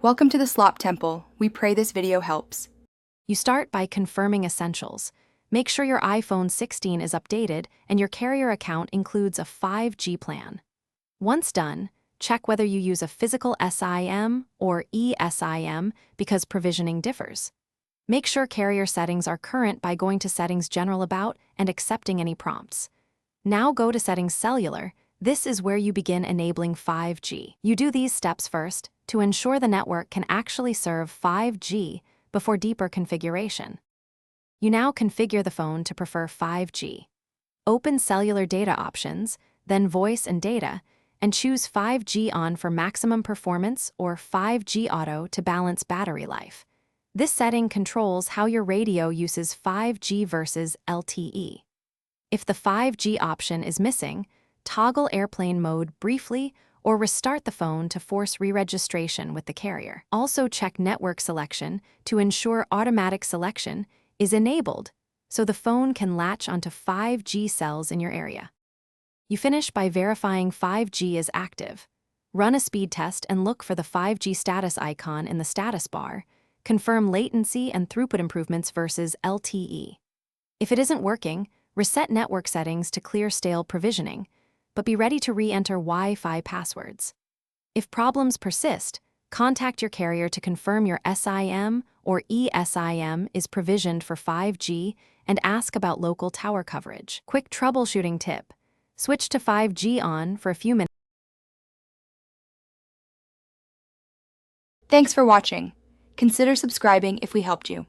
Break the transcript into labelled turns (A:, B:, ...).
A: Welcome to the Slop Temple. We pray this video helps.
B: You start by confirming essentials. Make sure your iPhone 16 is updated and your carrier account includes a 5G plan. Once done, check whether you use a physical SIM or eSIM because provisioning differs. Make sure carrier settings are current by going to Settings General About and accepting any prompts. Now go to Settings Cellular. This is where you begin enabling 5G. You do these steps first to ensure the network can actually serve 5G before deeper configuration. You now configure the phone to prefer 5G. Open Cellular Data Options, then Voice and Data, and choose 5G on for maximum performance or 5G Auto to balance battery life. This setting controls how your radio uses 5G versus LTE. If the 5G option is missing, toggle airplane mode briefly or restart the phone to force re-registration with the carrier. Also check network selection to ensure automatic selection is enabled so the phone can latch onto 5G cells in your area. You finish by verifying 5G is active. Run a speed test and look for the 5G status icon in the status bar. Confirm latency and throughput improvements versus LTE. If it isn't working, reset network settings to clear stale provisioning, but be ready to re-enter Wi-Fi passwords. If problems persist, contact your carrier to confirm your SIM or eSIM is provisioned for 5G and ask about local tower coverage. Quick troubleshooting tip: switch to 5G on for a few minutes.
A: Thanks for watching. Consider subscribing if we helped you.